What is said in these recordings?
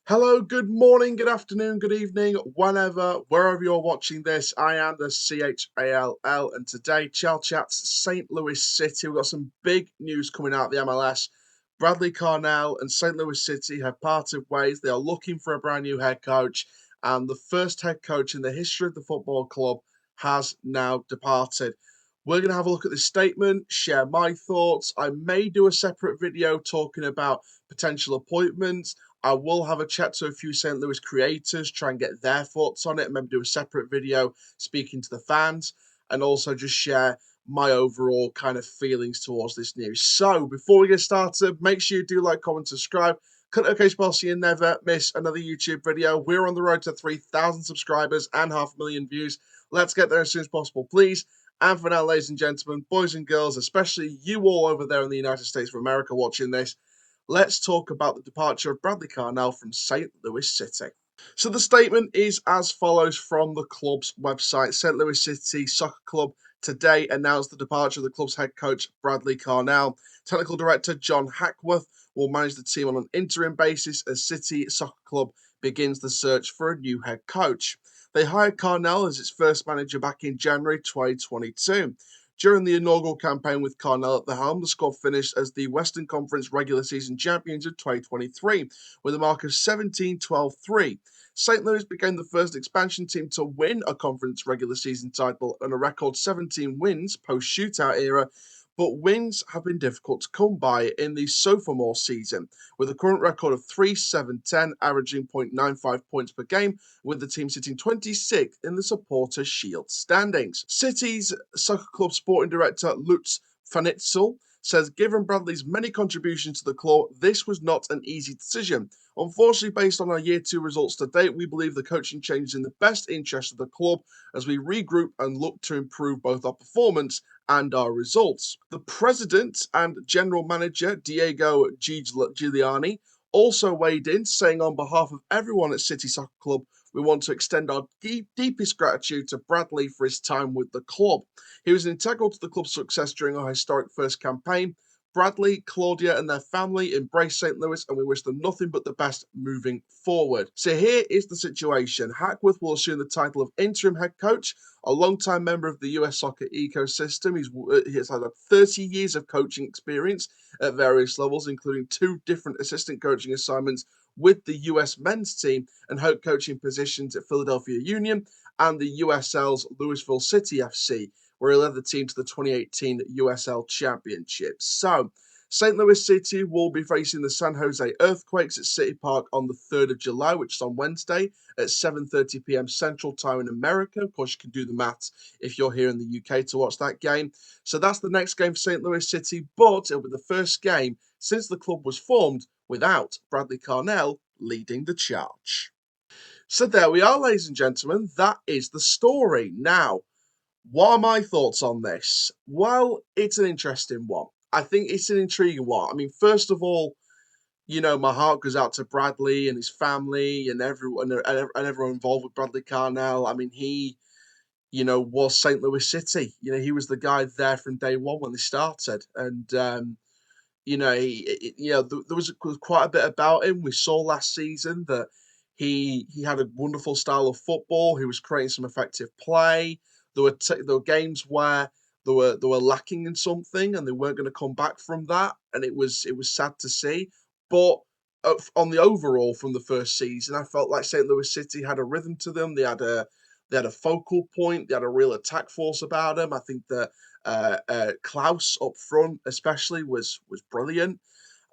Hello, good morning, good afternoon, good evening, whenever, wherever you're watching this. I am the Chall, and today, Chall chats St. Louis City. We've got some big news coming out of the MLS. Bradley Carnell and St. Louis City have parted ways. They are looking for a brand new head coach, and the first head coach in the history of the football club has now departed. We're going to have a look at this statement, share my thoughts. I may do a separate video talking about potential appointments. I will have a chat to a few St. Louis creators, try and get their thoughts on it, and maybe do a separate video speaking to the fans, and also just share my overall kind of feelings towards this news. So, before we get started, make sure you do like, comment, subscribe. Click the notification bell so you never miss another YouTube video. We're on the road to 3,000 subscribers and 500,000 views. Let's get there as soon as possible, please. And for now, ladies and gentlemen, boys and girls, especially you all over there in the United States of America watching this, let's talk about the departure of Bradley Carnell from St. Louis City. So the statement is as follows from the club's website. St. Louis City Soccer Club today announced the departure of the club's head coach, Bradley Carnell. Technical director John Hackworth will manage the team on an interim basis as City Soccer Club begins the search for a new head coach. They hired Carnell as its first manager back in January 2022. During the inaugural campaign with Carnell at the helm, the squad finished as the Western Conference regular season champions of 2023 with a mark of 17-12-3. St. Louis became the first expansion team to win a conference regular season title and a record 17 wins post shootout era, but wins have been difficult to come by in the sophomore season, with a current record of 3-7-10, averaging 0.95 points per game, with the team sitting 26th in the Supporters' Shield standings. City's Soccer Club sporting director Lutz Fanitzel says, given Bradley's many contributions to the club, this was not an easy decision. Unfortunately, based on our year two results to date, we believe the coaching change is in the best interest of the club as we regroup and look to improve both our performance and our results. The president and general manager, Diego Giuliani, also weighed in, saying on behalf of everyone at City Soccer Club, we want to extend our deepest gratitude to Bradley for his time with the club. He was integral to the club's success during our historic first campaign. Bradley, Claudia, and their family embrace St. Louis, and we wish them nothing but the best moving forward. So here is the situation. Hackworth will assume the title of interim head coach, a long-time member of the US soccer ecosystem. He's had 30 years of coaching experience at various levels, including 2 different assistant coaching assignments with the US men's team and head coaching positions at Philadelphia Union and the USL's Louisville City FC, where he led the team to the 2018 USL Championship. So, St. Louis City will be facing the San Jose Earthquakes at City Park on the 3rd of July, which is on Wednesday at 7:30 p.m. Central Time in America. Of course, you can do the maths if you're here in the UK to watch that game. So that's the next game for St. Louis City, but it'll be the first game since the club was formed without Bradley Carnell leading the charge. So there we are, ladies and gentlemen. That is the story. Now, what are my thoughts on this? Well, it's an interesting one. I think it's an intriguing one. I mean, first of all, my heart goes out to Bradley and his family and everyone involved with Bradley Carnell. I mean, he, was St. Louis City. He was the guy there from day one when they started, and there was quite a bit about him. We saw last season that he had a wonderful style of football. He was creating some effective play. There were games where they were lacking in something, and they weren't going to come back from that, and it was sad to see. But on the overall from the first season, I felt like St. Louis City had a rhythm to them. They had a focal point. They had a real attack force about them. I think that Klaus up front, especially, was brilliant.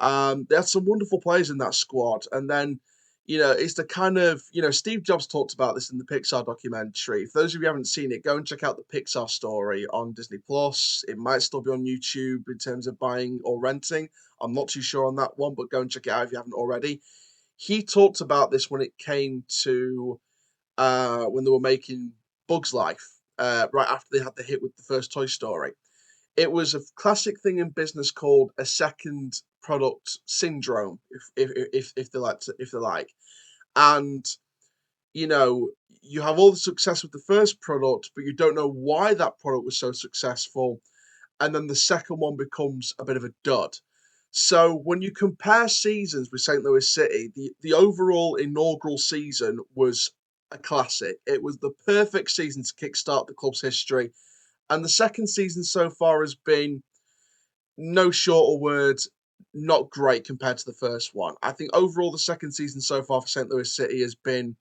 They had some wonderful players in that squad, and then it's the kind of Steve Jobs talked about this in the Pixar documentary. For those of you who haven't seen it, go and check out the Pixar story on Disney Plus. It might still be on YouTube in terms of buying or renting. I'm not too sure on that one, but go and check it out if you haven't already. He talked about this when it came to when they were making Bug's Life, right after they had the hit with the first Toy Story. It was a classic thing in business called a second product syndrome, if they like. And you have all the success with the first product, but you don't know why that product was so successful, and then the second one becomes a bit of a dud. So when you compare seasons with St. Louis City, the overall inaugural season was a classic. It was the perfect season to kickstart the club's history. And the second season so far has been no shorter words, not great compared to the first one. I think overall the second season so far for St. Louis City has been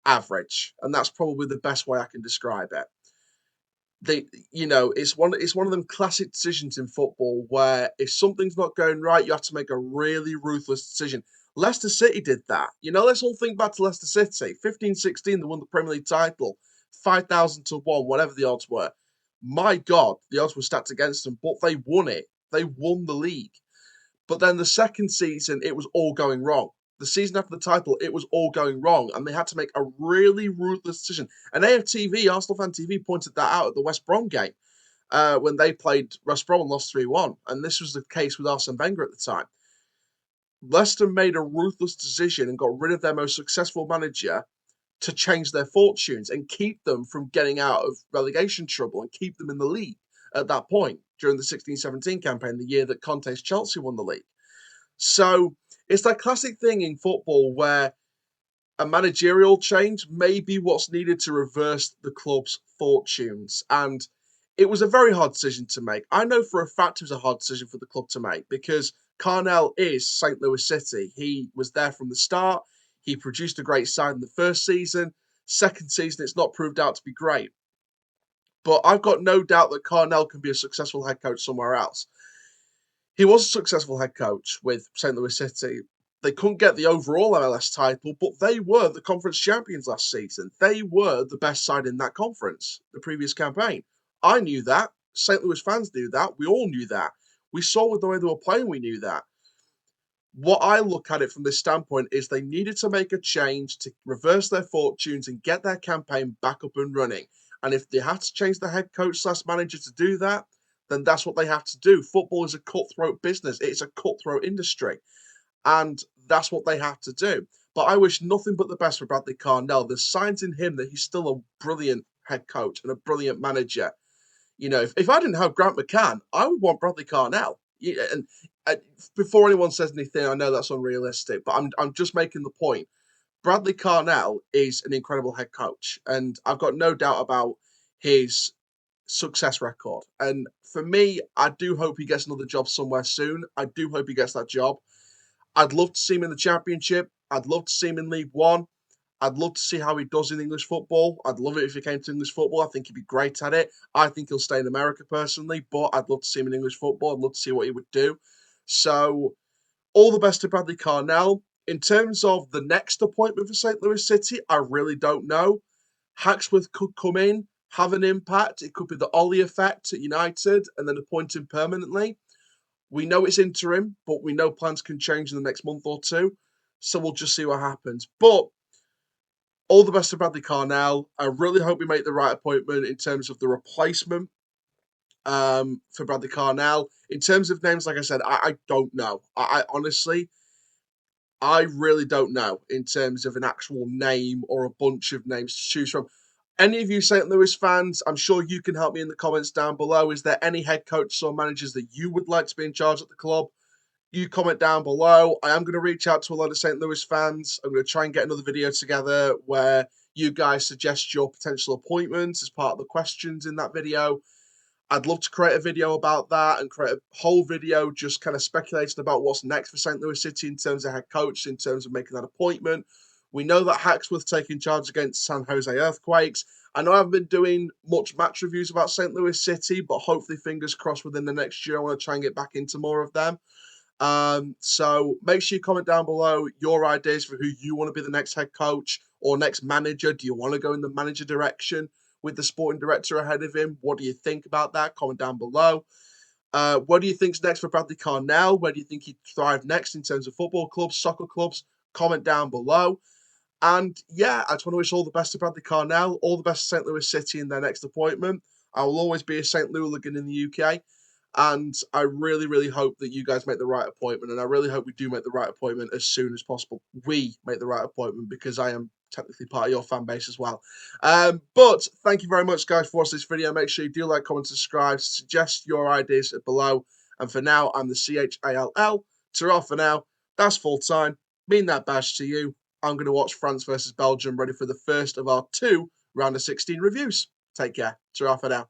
average, and that's probably the best way I can describe it. It's one of them classic decisions in football where if something's not going right, you have to make a really ruthless decision. Leicester City did that. Let's all think back to Leicester City. 15-16, they won the Premier League title, 5,000 to 1, whatever the odds were. My God, the odds were stacked against them, but they won it. They won the league. But then the second season, it was all going wrong. The season after the title, it was all going wrong, and they had to make a really ruthless decision. And AFTV, Arsenal Fan TV, pointed that out at the West Brom game when they played West Brom and lost 3-1. And this was the case with Arsene Wenger at the time. Leicester made a ruthless decision and got rid of their most successful manager to change their fortunes and keep them from getting out of relegation trouble and keep them in the league at that point during the 16-17 campaign, the year that Conte's Chelsea won the league. So it's that classic thing in football where a managerial change may be what's needed to reverse the club's fortunes. And it was a very hard decision to make. I know for a fact it was a hard decision for the club to make because Carnell is St. Louis City. He was there from the start. He produced a great side in the first season. Second season, it's not proved out to be great. But I've got no doubt that Carnell can be a successful head coach somewhere else. He was a successful head coach with St. Louis City. They couldn't get the overall MLS title, but they were the conference champions last season. They were the best side in that conference, the previous campaign. I knew that. St. Louis fans knew that. We all knew that. We saw with the way they were playing, we knew that. What I look at it from this standpoint is they needed to make a change to reverse their fortunes and get their campaign back up and running. And if they had to change the head coach / manager to do that, then that's what they have to do. Football is a cutthroat business. It's a cutthroat industry. And that's what they have to do. But I wish nothing but the best for Bradley Carnell. There's signs in him that he's still a brilliant head coach and a brilliant manager. If I didn't have Grant McCann, I would want Bradley Carnell. And before anyone says anything, I know that's unrealistic, but I'm just making the point. Bradley Carnell is an incredible head coach, and I've got no doubt about his success record. And for me, I do hope he gets another job somewhere soon. I do hope he gets that job. I'd love to see him in the Championship. I'd love to see him in League One. I'd love to see how he does in English football. I'd love it if he came to English football. I think he'd be great at it. I think he'll stay in America personally, but I'd love to see him in English football. I'd love to see what he would do. So, all the best to Bradley Carnell. In terms of the next appointment for St. Louis City, I really don't know. Hacksworth could come in, have an impact. It could be the Ollie effect at United and then appoint him permanently. We know it's interim, but we know plans can change in the next month or two. So we'll just see what happens. But all the best to Bradley Carnell. I really hope we make the right appointment in terms of the replacement for Bradley Carnell. In terms of names, like I said, I don't know. I honestly, I really don't know in terms of an actual name or a bunch of names to choose from. Any of you St. Louis fans, I'm sure you can help me in the comments down below. Is there any head coaches or managers that you would like to be in charge at the club? You comment down below. I am going to reach out to a lot of St. Louis fans. I'm going to try and get another video together where you guys suggest your potential appointments as part of the questions in that video. I'd love to create a video about that and create a whole video just kind of speculating about what's next for St. Louis City in terms of head coach, in terms of making that appointment. We know that Hacksworth taking charge against San Jose Earthquakes. I know I haven't been doing much match reviews about St. Louis City, but hopefully, fingers crossed, within the next year, I want to try and get back into more of them. So make sure you comment down below your ideas for who you want to be the next head coach or next manager. Do you want to go in the manager direction with the sporting director ahead of him? What do you think about that? Comment down below. What do you think's next for Bradley Carnell? Where do you think he'd thrive next in terms of football clubs, soccer clubs? Comment down below. And yeah, I just want to wish all the best to Bradley Carnell, all the best to St. Louis City in their next appointment. I will always be a St. Louis-ligan in the UK. And I really, really hope that you guys make the right appointment. And I really hope we do make the right appointment as soon as possible. We make the right appointment because I am technically part of your fan base as well. But thank you very much, guys, for watching this video. Make sure you do like, comment, subscribe, suggest your ideas below. And for now, I'm the CHALL. Ta-ra for now. That's full time. Mean that badge to you. I'm going to watch France versus Belgium, ready for the first of our 2 round of 16 reviews. Take care. Ta-ra for now.